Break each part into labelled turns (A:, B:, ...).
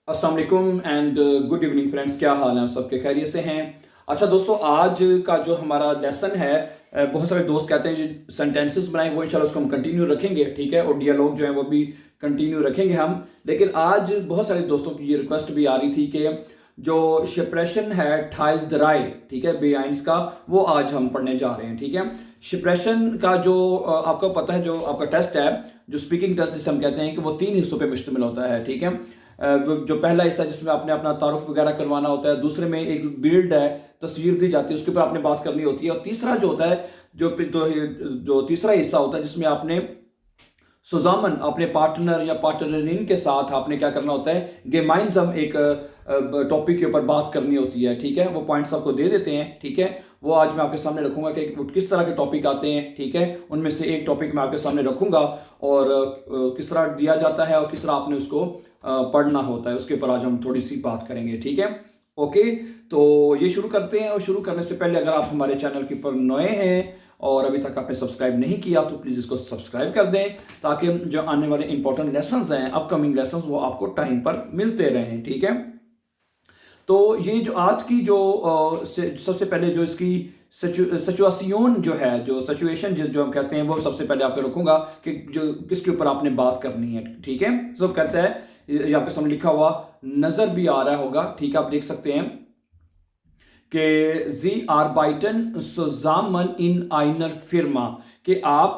A: अस्सलाम वालेकुम and good evening friends. क्या हाल है, आप सबके खैरियत से हैं? अच्छा दोस्तों, आज का जो हमारा लेसन है, बहुत सारे दोस्त कहते हैं जो सेंटेंसेस बनाए वो इंशाल्लाह उसको हम कंटिन्यू रखेंगे, ठीक है, और डियालॉग जो है वो भी कंटिन्यू रखेंगे हम। लेकिन आज बहुत सारे दोस्तों की ये रिक्वेस्ट भी आ रही थी कि जो शिप्रेशन है ठाइल दराय, ठीक है, बेआइंस का, वो आज हम पढ़ने जा रहे हैं, ठीक है। शिप्रेशन का जो आपको पता है, जो आपका टेस्ट है, जो स्पीकिंग टेस्ट जिसे हम कहते हैं, कि वो 3 हिस्सों पे मुश्तमिल होता है, ठीक है। जो पहला हिस्सा जिसमें आपने अपना तारुफ वगैरह करवाना होता है, दूसरे में एक बिल्ड है, तस्वीर दी जाती है, उसके ऊपर आपने बात करनी होती है, और तीसरा जो होता है, जो तीसरा हिस्सा होता है जिसमें आपने सुजामन अपने पार्टनर या पार्टनरिन के साथ आपने क्या करना होता है, गेमाइंजम एक टॉपिक के ऊपर बात करनी होती है, ठीक है। वो पॉइंट्स आपको दे देते हैं, ठीक है। वो आज मैं आपके सामने रखूंगा कि किस तरह के टॉपिक आते हैं, ठीक है। उनमें से एक टॉपिक मैं आपके सामने रखूंगा और किस तरह दिया जाता है और किस तरह आपने उसको पढ़ना होता है, उसके ऊपर आज हम थोड़ी सी बात करेंगे, ठीक है। ओके, तो ये शुरू करते हैं। और शुरू करने से पहले अगर आप हमारे चैनल के ऊपर नए हैं और अभी तक आपने सब्सक्राइब नहीं किया तो प्लीज़ इसको सब्सक्राइब कर दें, ताकि जो आने वाले इंपॉर्टेंट लेसन्स हैं, अपकमिंग लेसन्स, वो आपको टाइम पर मिलते रहें, ठीक है। तो ये जो आज की जो सबसे पहले जो इसकी सिचुएशन जो है, जो सिचुएशन जो हम कहते हैं, वो सबसे पहले आपको रखूंगा कि जो किसके ऊपर आपने बात करनी है, ठीक है। सब कहता है, ये आपके सामने लिखा हुआ नजर भी आ रहा होगा, ठीक है, आप देख सकते हैं कि जी आर्बाइटन सुजामन इन आइनर फिर्मा, कि आप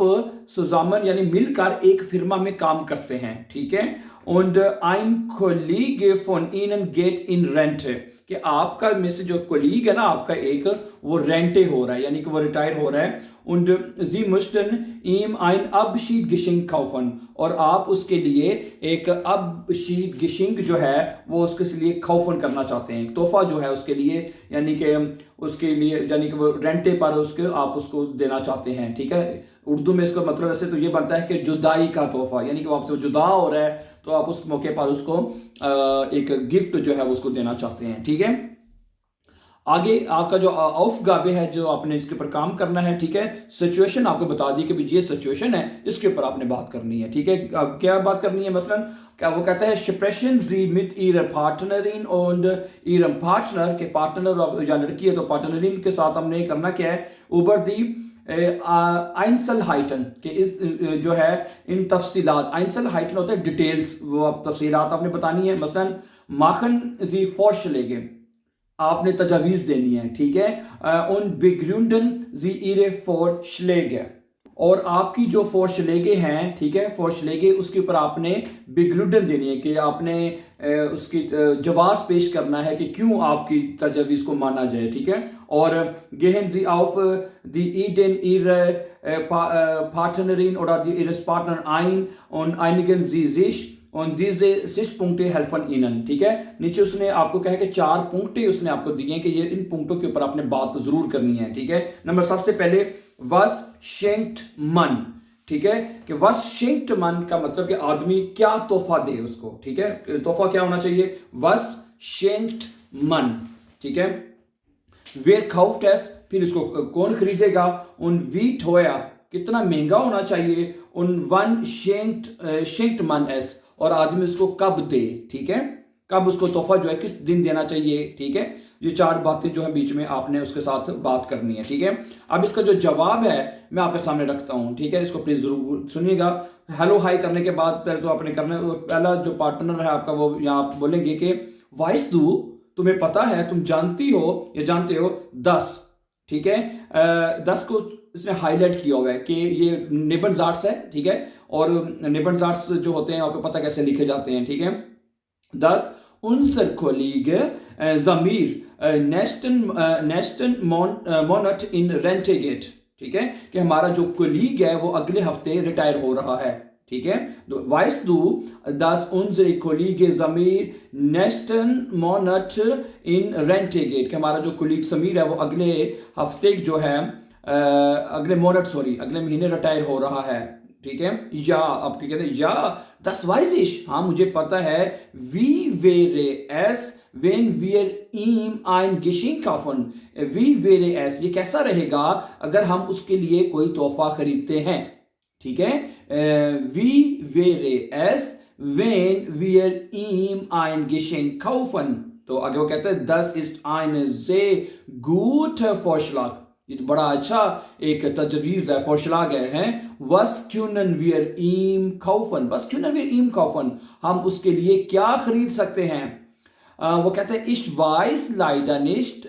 A: सुजामन यानी मिलकर एक फिर्मा में काम करते हैं, ठीक है। und ein Kollege von ihnen geht in Rente, कि आपका में से जो कोलीग है ना आपका एक, वो रेंटे हो रहा है, यानी कि वो रिटायर हो रहा है। und sie möchten ihm ein Abschied kaufen, और आप उसके लिए एक Abschied जो है वो उसके लिए खौफन करना चाहते हैं, तोहफा जो है उसके लिए, यानी कि उसके लिए, यानी कि वो रेंटे पर उसके आप उसको देना चाहते हैं, ठीक है। उर्दू में इसका मतलब वैसे तो ये बनता है कि जुदाई का तोहफा, यानी कि वो आपसे जुदा हो रहा है, तो आप उस मौके पर उसको एक गिफ्ट जो है वो उसको देना चाहते हैं, ठीक है। आगे आपका जो औफगाबे है, जो आपने इसके ऊपर काम करना है, ठीक है। सिचुएशन आपको बता दी कि ये सिचुएशन है, इसके ऊपर आपने बात करनी है, ठीक है। अब क्या बात करनी है, मसलन क्या वो कहता है, शिप्रेशन जी मित इर पार्टनरिन और इरम पार्टनर, के पार्टनर या लड़की है तो पार्टनरिन के साथ हमने करना क्या है, उबर दी आइंसल हाइटन, के इस जो है इन तफसीलात, आइंसल हाइटन होता है डिटेल्स, वो आप तफसीलात आपने बतानी है। मसलन माखन जी फॉर्श लेगे, आपने तजावीज़ देनी है, ठीक है। उन बिग्रुंडन जी इरे फॉर श्लेगे, और आपकी जो फॉर श्लेगे हैं, ठीक है, फॉर श्लेगे, उसके ऊपर आपने बिग्रुंडन देनी है, कि आपने उसकी जवाब पेश करना है कि क्यों आपकी तजावीज़ को माना जाए, ठीक है। और गेहन जी ऑफ दी ईडन इर पार्टनरिन और दी इरस पार्टनर आइन ऑन आइनिगन जी जिश ऑन दीज 6 पुंक्टे हेल्फन इनन, ठीक है। नीचे उसने आपको कहा कि 4 पुंक्टे उसने आपको दिए कि ये इन पुंक्टों के ऊपर आपने बात जरूर करनी है, ठीक है। नंबर सबसे पहले वस शेंक्ट मन, ठीक है, कि वस शेंक्ट मन का मतलब कि आदमी क्या तोहफा दे उसको, ठीक है। तोहफा क्या होना चाहिए, वस शेंक्ट मन, ठीक है। वेयर खाउफ्ट एस, फिर इसको कौन खरीदेगा, उन वीट होया, कितना महंगा होना चाहिए, उन वन शेंक्ट मन एस, और आदमी उसको कब दे, ठीक है, कब उसको तोहफा जो है किस दिन देना चाहिए, ठीक है। ये 4 बातें जो है बीच में आपने उसके साथ बात करनी है, ठीक है। अब इसका जो जवाब है मैं आपके सामने रखता हूं, ठीक है, इसको प्लीज जरूर सुनिएगा। हेलो हाई करने के बाद पहले तो आपने करना है, पहला जो पार्टनर है आपका, वो यहाँ आप बोलेंगे कि वाइस दू, तुम्हें पता है, तुम जानती हो या जानते हो 10, ठीक है। 10 को इसने हाईलाइट किया हुआ है कि ये नेबन जाट्स है, ठीक है। और नेबन जाट्स जो होते हैं आपको पता कैसे लिखे जाते हैं, ठीक है। 10 उनसर कोलीग जमीर नेस्टन मोनट इन रेंटेगेट, ठीक है, कि हमारा जो कोलीग है वो अगले हफ्ते रिटायर हो रहा है, ठीक है। वाइस दू दस उनसर कोलीग जमीर नेस्टन मोनट इन रेंटेगेट, कि हमारा जो कोलीग समीर है वो अगले हफ्ते जो है अगले महीने रिटायर हो रहा है, ठीक है। या आप क्या कहते हैं, या दस वाइजिश, हाँ मुझे पता है, वी वेरे एस वेन वीर ईम आइन गिशिंग काफन, वी वेरे एस, ये कैसा रहेगा अगर हम उसके लिए कोई तोहफा खरीदते हैं, ठीक है। वी वेरे एस wenn wir ihm ein Geschenk kaufen। तो आगे वो कहते हैं das ist ein sehr guter Vorschlag। ये तो बड़ा अच्छा एक तजवीज़ है, फॉरशलाग है, हैं? Was können wir ihm kaufen? Was können wir ihm kaufen? हम उसके लिए क्या खरीद सकते हैं? वो कहते हैं ich weiß leider nicht,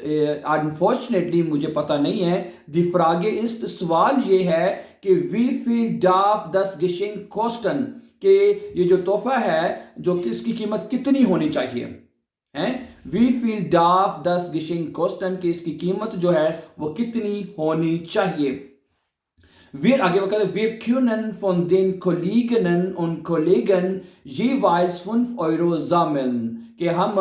A: unfortunately मुझे पता नहीं है। Die Frage ist, सवाल ये है कि wie viel darf das Geschenk kosten? कि ये जो तोहफा है जो इसकी कीमत कितनी होनी चाहिए हैं? Wie viel darf das Geschenk kosten? कि इसकी कीमत जो है वो कितनी होनी चाहिए। Wir, आगे वो कहते हैं wir können von den Kolleginnen und Kollegen jeweils 5 Euro sammeln। कि हम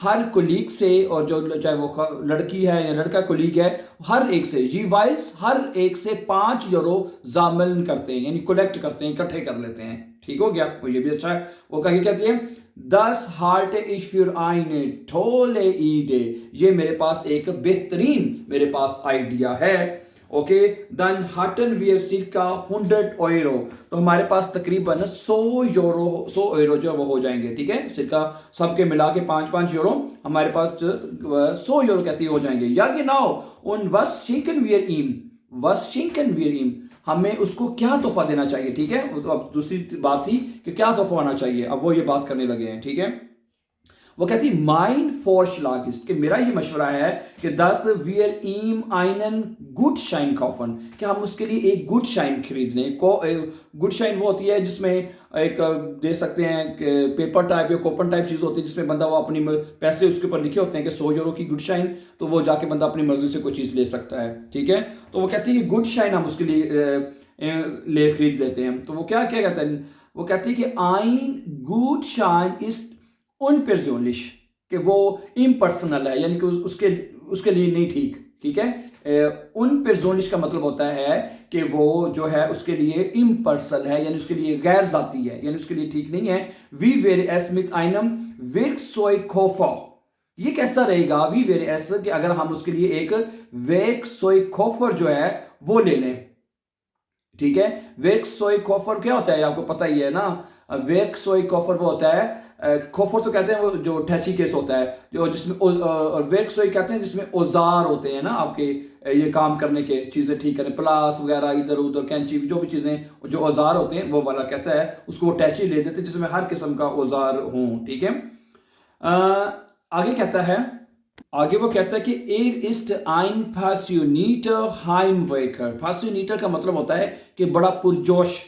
A: हर कोलीग से, और जो चाहे वो लड़की है या लड़का कोलीग है, हर एक से जीवाइस हर एक से 5 यूरो जामन करते हैं, यानी कलेक्ट करते हैं, इकट्ठे कर लेते हैं। ठीक हो गया, वो ये भी अच्छा है। वो कहीं कहती है Das halte ich für eine tolle Idee। ये मेरे पास एक बेहतरीन मेरे पास आइडिया है। Okay, dann hatten wir circa 100 Euro। तो हमारे पास तकरीबन 100 यूरो जो वो हो जाएंगे। ठीक है, सिर्का सबके मिला के 5-5 यूरो हमारे पास 100 यूरो कहती हो जाएंगे। या genau und was schenken wir ihm? Was schenken wir ihm? हमें उसको क्या तोहफा देना चाहिए। ठीक है, तो अब दूसरी बात थी कि क्या तोहफा आना चाहिए, अब वो ये बात करने लगे हैं। ठीक है, वो कहती mein Vorschlag ist, कि मेरा ये मशवरा है कि dass wir ihm einen Gutschein kaufen, कि हम उसके लिए एक गुड शाइन खरीद लें। गुड शाइन वो होती है जिसमें एक दे सकते हैं पेपर टाइप या कूपन टाइप चीज़ होती है जिसमें बंदा वो अपनी पैसे उसके ऊपर लिखे होते हैं कि 100 यूरो की गुड शाइन, तो वो जाके बंदा अपनी मर्जी से कोई चीज़ ले सकता है। ठीक है, तो वो कहती है कि गुड शाइन हम उसके लिए खरीद लेते हैं। तो वो क्या क्या कहते हैं, वो कहती है कि ein Gutschein ist unpersönlich, कि वो इम्पर्सनल है, यानी कि उसके लिए नहीं ठीक। ठीक है, unpersönlich का मतलब होता है कि वो जो है उसके लिए इम्पर्सनल है, यानी उसके लिए गैर जाती है, यानी उसके लिए ठीक नहीं है। Wie wäre es mit einem Werkzeugkoffer? ये कैसा रहेगा wie wäre es, कि अगर हम उसके लिए एक Werkzeugkoffer जो है वो ले लें। ठीक है, Werkzeugkoffer क्या होता है आपको पता ही है ना। Werkzeugkoffer वो होता है, कोफर तो कहते हैं वो जो टैची केस होता है, जो जिसमें और वेक्सोई कहते हैं जिसमें औजार होते हैं ना आपके ये काम करने के, चीज़ें ठीक करने, प्लास वगैरह इधर उधर कैंची जो भी चीज़ें जो औजार होते हैं वो वाला कहता है, उसको वो टैची ले देते हैं जिसमें हर किस्म का औजार हों। ठीक है, आगे कहता है, आगे वो कहता है कि er ist ein passionierter Heimwerker। passionierter का मतलब होता है कि बड़ा पुरजोश,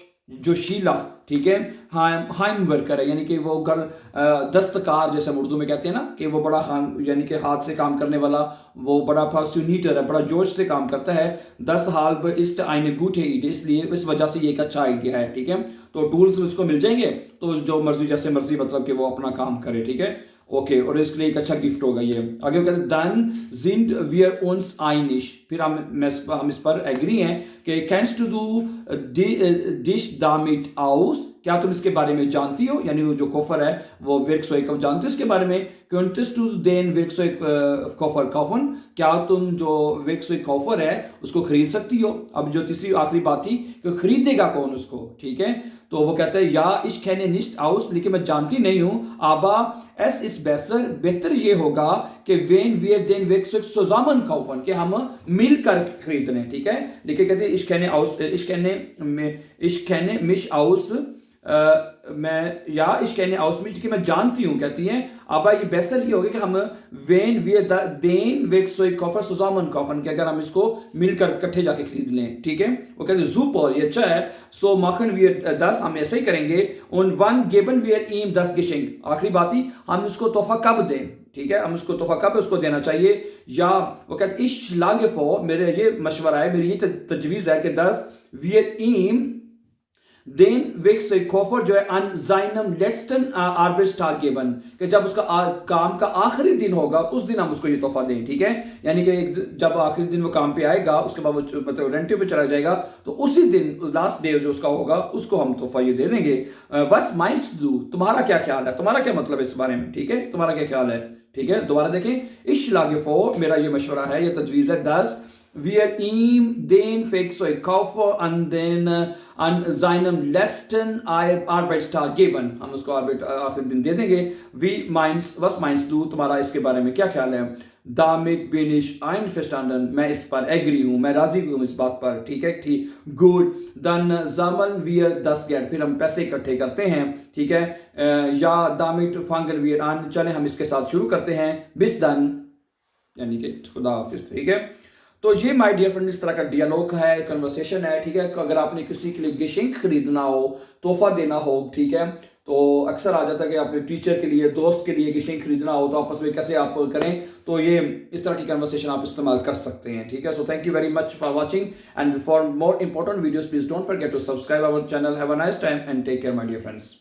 A: जोशीला। ठीक है, हाइम वर्कर है, यानी कि वो घर दस्तकार जैसे हम उर्दू में कहते हैं ना, कि वो बड़ा यानी कि हाथ से काम करने वाला, वो बड़ा पैशनेटर है, बड़ा जोश से काम करता है। 10 halb ist eine gute Idee, इसलिए इस वजह से ये एक अच्छा आइडिया है। ठीक है, तो टूल्स उसको मिल जाएंगे, तो जो मर्जी जैसे मर्जी मतलब कि वो अपना काम करे। ठीक है, ओके, और इसके लिए एक अच्छा गिफ्ट होगा ये। आगे वो कहते हैं dann sind wir uns einig, फिर हम इस पर एग्री हैं कि kennst du dich damit aus, क्या तुम इसके बारे में जानती हो, यानी वो जो कोफर है वो Werkzeug को जानते हो इसके बारे में। könntest du den Werkzeugkoffer kaufen, क्या तुम जो Werkzeugkoffer है उसको खरीद सकती हो। अब जो तीसरी आखिरी बात थी कि खरीदेगा कौन उसको। ठीक है, तो वो कहते हैं या ich kenne nicht aus, लेकिन मैं जानती नहीं हूँ, aber es ist besser, बेहतर ये होगा कि wenn wir den Werkzeug zusammen kaufen, कि हम मिलकर खरीद लें। ठीक है, लेकिन कहते हैं ich kenne mich aus, मैं या ich kenne aus mich, कि मैं जानती हूँ, कहती हैं अब ये बेहतर ये होगा कि हम wenn wir den Werkzeugkoffer zusammen kaufen, कि अगर हम इसको मिलकर इकट्ठे जाके खरीद लें। ठीक है, वो कहते हैं super, ये अच्छा है। so machen wir das, हम ऐसे ही करेंगे। und wann geben wir ihm das Geschenk, आखिरी बात ही, हम इसको तोहफा कब दें। ठीक है, हम उसको तोहफा कब उसको देना चाहिए। या वो कहते हैं ich schlage vor, मेरे ये मशवरा है, मेरी ये तजवीज़ है कि dass wir ihm den Werkzeugkoffer जो है an seinem letzten Arbeitstag geben, कि जब उसका काम का आखिरी दिन होगा उस दिन हम उसको ये तोहफा दें। ठीक है, यानी कि जब आखिरी दिन वो काम पे आएगा उसके बाद वो मतलब रेंटिव पे चला जाएगा, तो उसी दिन लास्ट डे जो उसका होगा उसको हम तोहफा ये दे देंगे। Was meinst du, तुम्हारा क्या ख्याल है, तुम्हारा क्या मतलब है इस बारे में। ठीक है, तुम्हारा क्या ख्याल है। ठीक है, दोबारा देखें, ich schlage vor, मेरा ये मशवरा है, ये तजवीज़ है, dass wir ihm den Werkzeug kaufen an den an seinem letzten Arbeitstag geben. हम उसको आखिरी दिन दे देंगे. Was meinst du? तुम्हारा इसके बारे में क्या ख्याल है? Damit bin ich einverstanden. मैं इस पर एग्री हूँ, मैं राजी हूँ इस बात पर. ठीक है, ठीक. Good. Dann sammeln wir das Geld. फिर हम पैसे इकट्ठे करते हैं. ठीक है. या damit fangen wir an. चले हम इसके साथ शुरू करते हैं. Bis dann. यानी कि खुदा हाफिज. ठीक है. तो ये माय डियर फ्रेंड इस तरह का डियालॉग है, कन्वर्सेशन है. ठीक है. अगर आपने किसी के लिए गिशिंग खरीदना हो, तोहफा देना हो, ठीक है, तो अक्सर आ जाता है कि अपने टीचर के लिए, दोस्त के लिए गिशिंग खरीदना हो तो आपस में कैसे आप करें. तो ये इस तरह की कन्वर्सेशन आप इस्तेमाल कर सकते हैं. ठीक है. So thank you very much for watching and for more important videos please don't forget to subscribe our channel. Have a nice time and take care my dear friends.